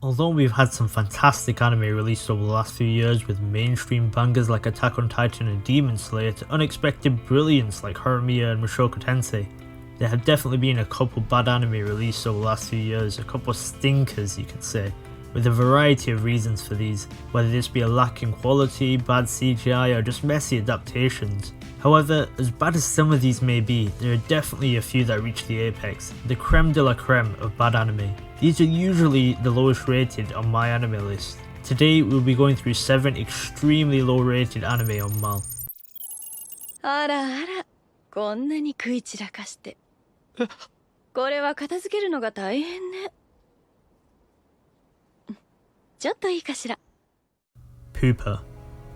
Although we've had some fantastic anime released over the last few years with mainstream bangers like Attack on Titan and Demon Slayer to unexpected brilliance like HOLMES and Mushoku Tensei, there have definitely been a couple bad anime released over the last few years, a couple stinkers you could say, with a variety of reasons for these, whether this be a lack in quality, bad CGI or just messy adaptations. However, as bad as some of these may be, there are definitely a few that reach the apex, the creme de la creme of bad anime. These are usually the lowest rated on my anime list. Today we'll be going through 7 extremely low rated anime on MAL. あらあら、こんなに食い散らかして。これは片付けるのが大変ね。ちょっといいかしら。Pupa.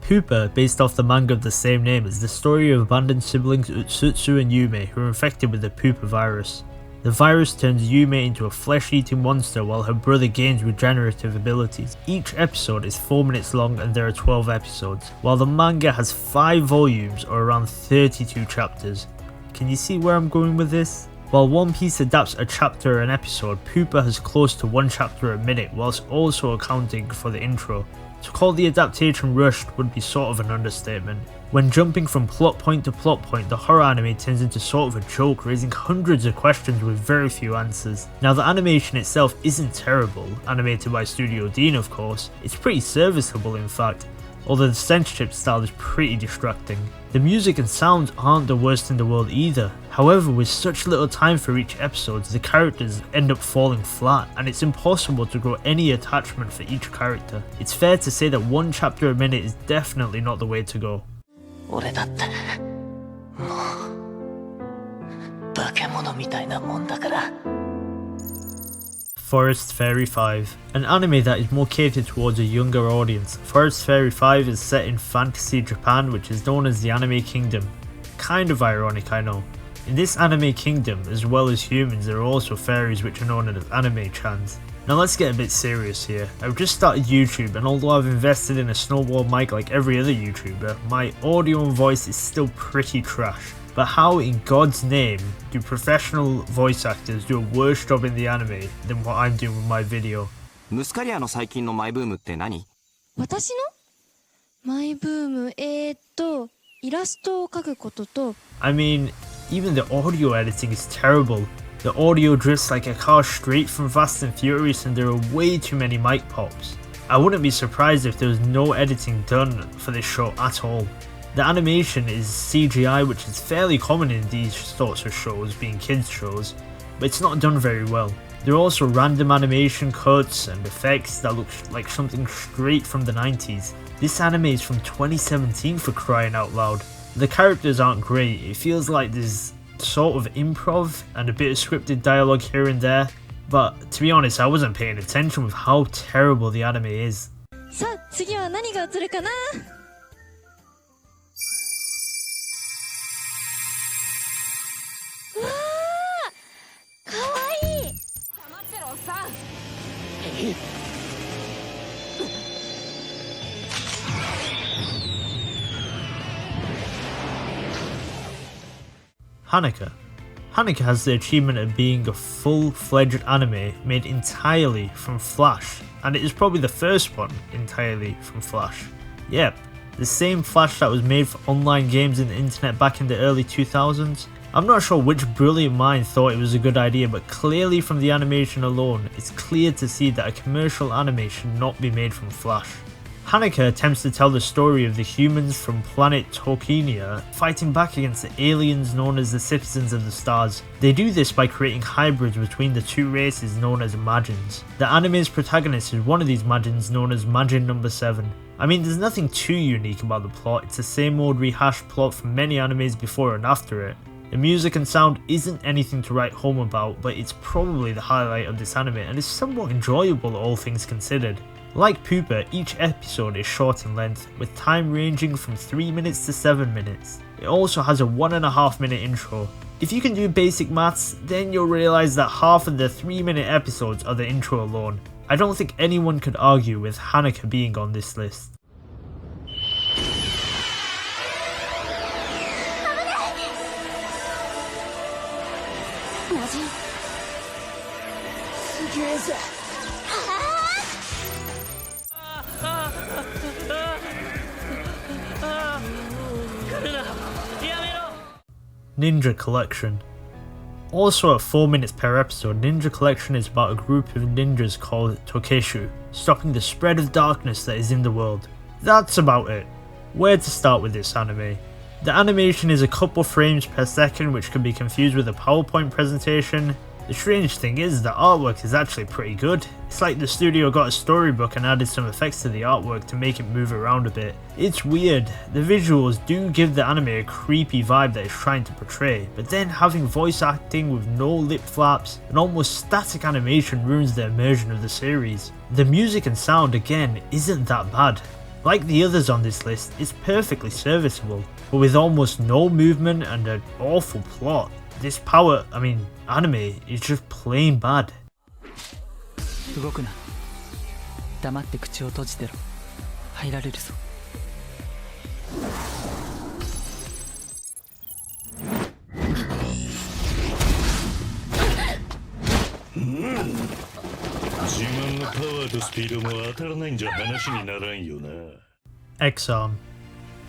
Pupa, based off the manga of the same name, is the story of abandoned siblings Utsutsu and Yume who are infected with the Pupa virus. The virus turns Yume into a flesh-eating monster while her brother gains regenerative abilities. Each episode is 4 minutes long and there are 12 episodes, while the manga has 5 volumes or around 32 chapters. Can you see where I'm going with this? While One Piece adapts a chapter or an episode, Pupa has close to 1 chapter a minute whilst also accounting for the intro. To call the adaptation rushed would be sort of an understatement. When jumping from plot point to plot point, the horror anime turns into sort of a joke, raising hundreds of questions with very few answers. Now the animation itself isn't terrible, animated by Studio Dean of course, it's pretty serviceable in fact, although the censorship style is pretty distracting. The music and sounds aren't the worst in the world either, however with such little time for each episode, the characters end up falling flat and it's impossible to grow any attachment for each character. It's fair to say that 1 chapter a minute is definitely not the way to go. 俺だってもう化け物みたいなもんだから。 Forest Fairy 5, an anime that is more catered towards a younger audience. Forest Fairy 5 is set in fantasy Japan, which is known as the Anime Kingdom. Kind of ironic, I know. In this anime kingdom, as well as humans, there are also fairies which are known as anime-chans. Now let's get a bit serious here. I've just started YouTube and although I've invested in a snowball mic like every other YouTuber, my audio and voice is still pretty trash. But how in God's name do professional voice actors do a worse job in the anime than what I'm doing with my video? ムスカリアの最近のマイブームって何？私のマイブームイラストを描くことと I mean, even the audio editing is terrible. The audio drifts like a car straight from Fast and Furious and there are way too many mic pops. I wouldn't be surprised if there was no editing done for this show at all. The animation is CGI, which is fairly common in these sorts of shows, being kids shows, but it's not done very well. There are also random animation cuts and effects that look like something straight from the 90s. This anime is from 2017 for crying out loud. The characters aren't great, it feels like there's sort of improv and a bit of scripted dialogue here and there, but to be honest I wasn't paying attention with how terrible the anime is. さあ次は何が映るかな。わー、かわいい。黙ってろおっさん。Hanukkah. Hanukkah has the achievement of being a full-fledged anime made entirely from Flash, and it is probably the first one entirely from Flash. Yep, the same Flash that was made for online games in the internet back in the early 2000s. I'm not sure which brilliant mind thought it was a good idea, but clearly from the animation alone, it's clear to see that a commercial anime should not be made from Flash. Hanukkah attempts to tell the story of the humans from planet Tokenia fighting back against the aliens known as the Citizens of the Stars. They do this by creating hybrids between the 2 races known as Majins. The anime's protagonist is one of these Majins known as Majin number 7. I mean, there's nothing too unique about the plot, it's the same old rehashed plot from many animes before and after it. The music and sound isn't anything to write home about, but it's probably the highlight of this anime and is somewhat enjoyable all things considered. Like Pupa, each episode is short in length, with time ranging from 3 minutes to 7 minutes. It also has a 1.5 minute intro. If you can do basic maths, then you'll realise that half of the 3-minute episodes are the intro alone. I don't think anyone could argue with Hanukkah being on this list. Ninja Collection. Also at 4 minutes per episode, Ninja Collection is about a group of ninjas called Tokeshu, stopping the spread of darkness that is in the world. That's about it. Where to start with this anime? The animation is a couple frames per second, which can be confused with a PowerPoint presentation. The strange thing is the artwork is actually pretty good. It's like the studio got a storybook and added some effects to the artwork to make it move around a bit. It's weird. The visuals do give the anime a creepy vibe that it's trying to portray, but then having voice acting with no lip flaps and almost static animation ruins the immersion of the series. The music and sound again isn't that bad. Like the others on this list, it's perfectly serviceable, but with almost no movement and an awful plot. This anime is just plain bad. 動くな。黙って口を閉じてろ。入られるぞ。自慢のパワーとスピードも当たらないんじゃ話にならんよな。Exarm.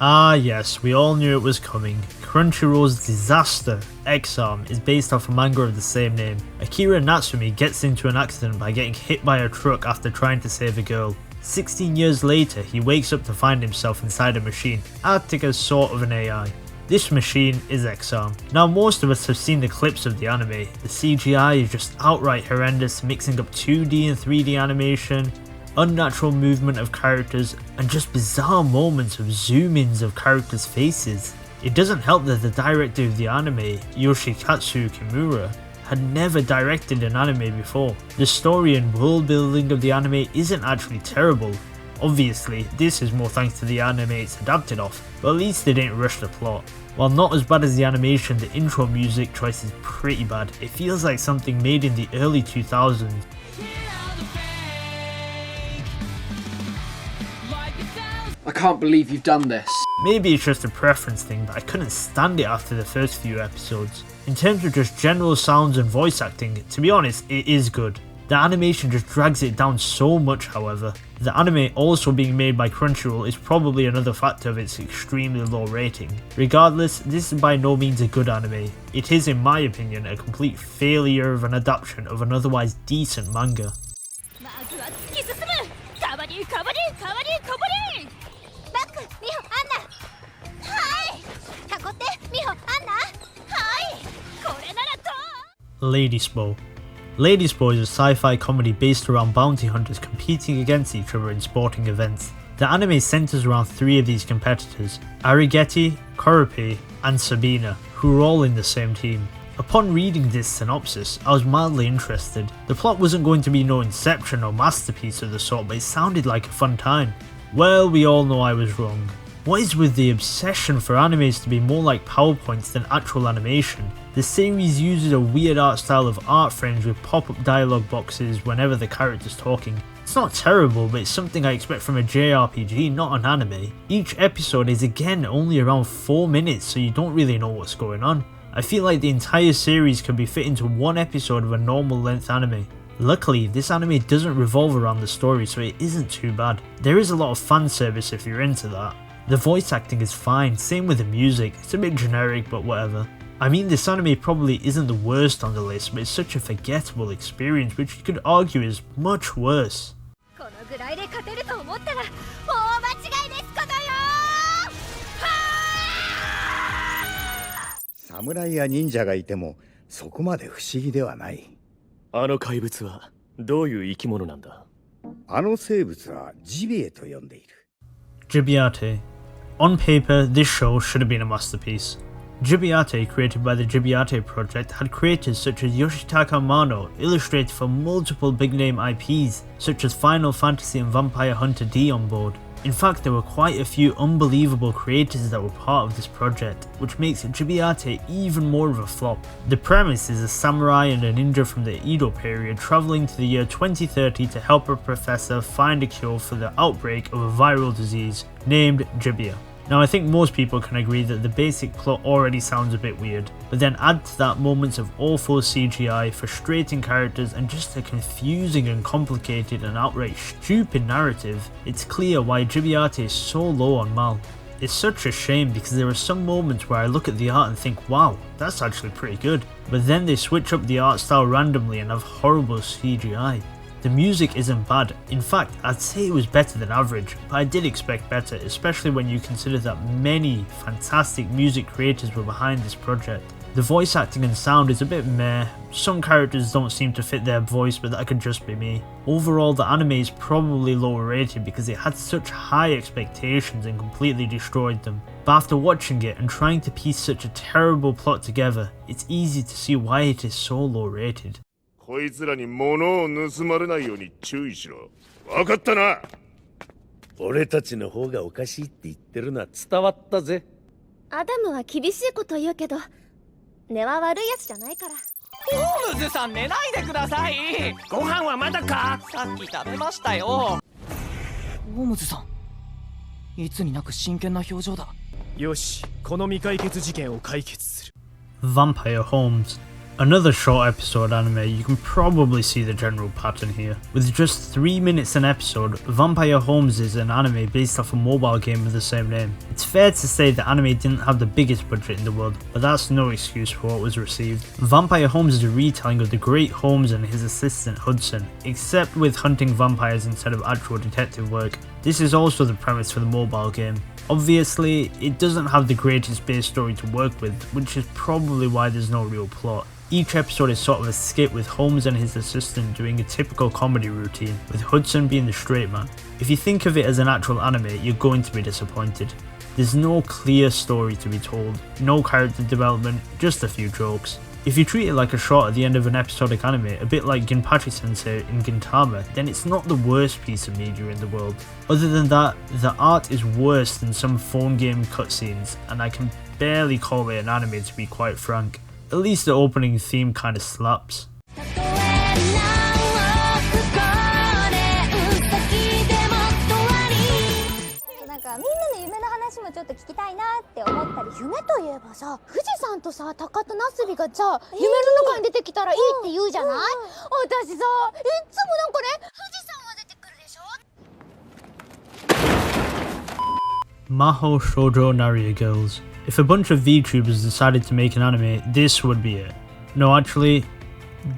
Ah yes, we all knew it was coming. Crunchyroll's disaster, Exarm, is based off a manga of the same name. Akira Natsumi gets into an accident by getting hit by a truck after trying to save a girl. 16 years later, he wakes up to find himself inside a machine, acting as sort of an AI. This machine is Exarm. Now most of us have seen the clips of the anime. The CGI is just outright horrendous, mixing up 2D and 3D animation, unnatural movement of characters, and just bizarre moments of zoom-ins of characters' faces. It doesn't help that the director of the anime, Yoshikatsu Kimura, had never directed an anime before. The story and world building of the anime isn't actually terrible. Obviously, this is more thanks to the anime it's adapted off, but at least they didn't rush the plot. While not as bad as the animation, the intro music choice is pretty bad. It feels like something made in the early 2000s. I can't believe you've done this. Maybe it's just a preference thing, but I couldn't stand it after the first few episodes. In terms of just general sounds and voice acting, to be honest, it is good. The animation just drags it down so much, however. The anime also being made by Crunchyroll is probably another factor of its extremely low rating. Regardless, this is by no means a good anime. It is, in my opinion, a complete failure of an adaptation of an otherwise decent manga. Ladyspo. Ladyspo is a sci-fi comedy based around bounty hunters competing against each other in sporting events. The anime centers around 3 of these competitors, Arigeti, Koropi, and Sabina, who are all in the same team. Upon reading this synopsis, I was mildly interested. The plot wasn't going to be no Inception or masterpiece of the sort, but it sounded like a fun time. Well, we all know I was wrong. What is with the obsession for animes to be more like PowerPoints than actual animation? The series uses a weird art style of art frames with pop-up dialogue boxes whenever the character's talking. It's not terrible, but it's something I expect from a JRPG, not an anime. Each episode is again only around 4 minutes, so you don't really know what's going on. I feel like the entire series could be fit into one episode of a normal length anime. Luckily, this anime doesn't revolve around the story, so it isn't too bad. There is a lot of fan service if you're into that. The voice acting is fine, same with the music. It's a bit generic, but whatever. I mean, this anime probably isn't the worst on the list, but it's such a forgettable experience, which you could argue is much worse. 侍や忍者がいてもそこまで不思議ではない。あの怪物はどういう生き物なんだ？あの生物はジビエと呼んでいる。Gibiate. On paper, this show should have been a masterpiece. Gibiate, created by the Gibiate project, had creators such as Yoshitaka Amano, illustrated for multiple big-name IPs, such as Final Fantasy and Vampire Hunter D on board. In fact, there were quite a few unbelievable creators that were part of this project, which makes Gibiate even more of a flop. The premise is a samurai and a ninja from the Edo period travelling to the year 2030 to help a professor find a cure for the outbreak of a viral disease named Gibia. Now I think most people can agree that the basic plot already sounds a bit weird, but then add to that moments of awful CGI, frustrating characters, and just a confusing and complicated and outright stupid narrative, it's clear why Gibiate is so low on MAL. It's such a shame because there are some moments where I look at the art and think, wow, that's actually pretty good, but then they switch up the art style randomly and have horrible CGI. The music isn't bad, in fact I'd say it was better than average, but I did expect better, especially when you consider that many fantastic music creators were behind this project. The voice acting and sound is a bit meh, some characters don't seem to fit their voice, but that could just be me. Overall, the anime is probably lower rated because it had such high expectations and completely destroyed them. But after watching it and trying to piece such a terrible plot together, it's easy to see why it is so low rated. こいつらに物を盗まれないように注意しろ。わかったな。俺たちの方がおかしいって言ってるのは伝わったぜ。アダムは厳しいこと言うけど、根は悪いやつじゃないから。ホームズさん寝ないでください。ご飯はまだか？さっき食べましたよ。ホームズさん、いつになく真剣な表情だ。よし、この未解決事件を解決する。 Vampire Holmes. Another short episode anime, you can probably see the general pattern here. With just 3 minutes an episode, Vampire Holmes is an anime based off a mobile game with the same name. It's fair to say the anime didn't have the biggest budget in the world, but that's no excuse for what was received. Vampire Holmes is a retelling of the great Holmes and his assistant Hudson, except with hunting vampires instead of actual detective work. This is also the premise for the mobile game. Obviously, it doesn't have the greatest base story to work with, which is probably why there's no real plot. Each episode is sort of a skit with Holmes and his assistant doing a typical comedy routine, with Hudson being the straight man. If you think of it as an actual anime, you're going to be disappointed. There's no clear story to be told, no character development, just a few jokes. If you treat it like a short at the end of an episodic anime, a bit like Ginpachi-sensei in Gintama, then it's not the worst piece of media in the world. Other than that, the art is worse than some phone game cutscenes, and I can barely call it an anime to be quite frank. At least the opening theme kinda slaps. なんかみんなの夢の話もちょっと聞きたいなって思ったり。夢といえばさ、富士山とさ、高田なすびがさ、夢の中に出てきたらいいって言うじゃない？私さ、いつもなんかね、富士山が出てくるでしょ。 Mahou Shoujo Naria Girls. If a bunch of VTubers decided to make an anime, this would be it. No, actually,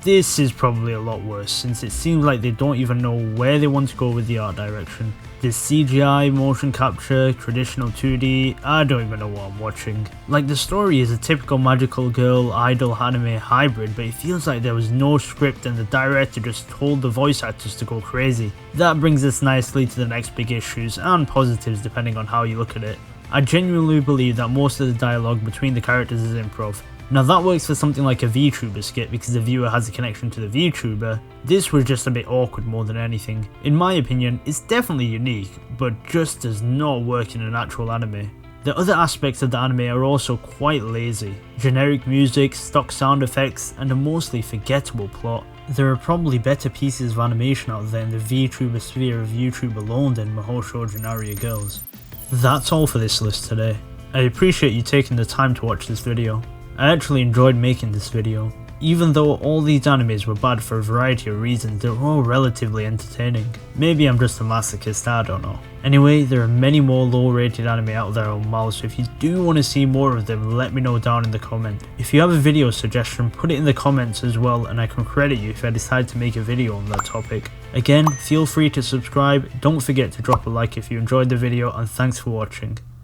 this is probably a lot worse, since it seems like they don't even know where they want to go with the art direction. There's CGI, motion capture, traditional 2D, I don't even know what I'm watching. Like, the story is a typical magical girl idol anime hybrid, but it feels like there was no script and the director just told the voice actors to go crazy. That brings us nicely to the next big issues, and positives depending on how you look at it. I genuinely believe that most of the dialogue between the characters is improv. Now that works for something like a VTuber skit because the viewer has a connection to the VTuber. This was just a bit awkward more than anything. In my opinion, it's definitely unique, but just does not work in an actual anime. The other aspects of the anime are also quite lazy. Generic music, stock sound effects, and a mostly forgettable plot. There are probably better pieces of animation out there in the VTuber sphere of YouTube alone than Mahou Shoujo Naria Girls. That's all for this list today. I appreciate you taking the time to watch this video. I actually enjoyed making this video. Even though all these animes were bad for a variety of reasons, they're all relatively entertaining. Maybe I'm just a masochist, I don't know. Anyway, there are many more low rated anime out there on HOLMES, so if you do want to see more of them, let me know down in the comment. If you have a video suggestion, put it in the comments as well, and I can credit you if I decide to make a video on that topic. Again, feel free to subscribe, don't forget to drop a like if you enjoyed the video, and thanks for watching.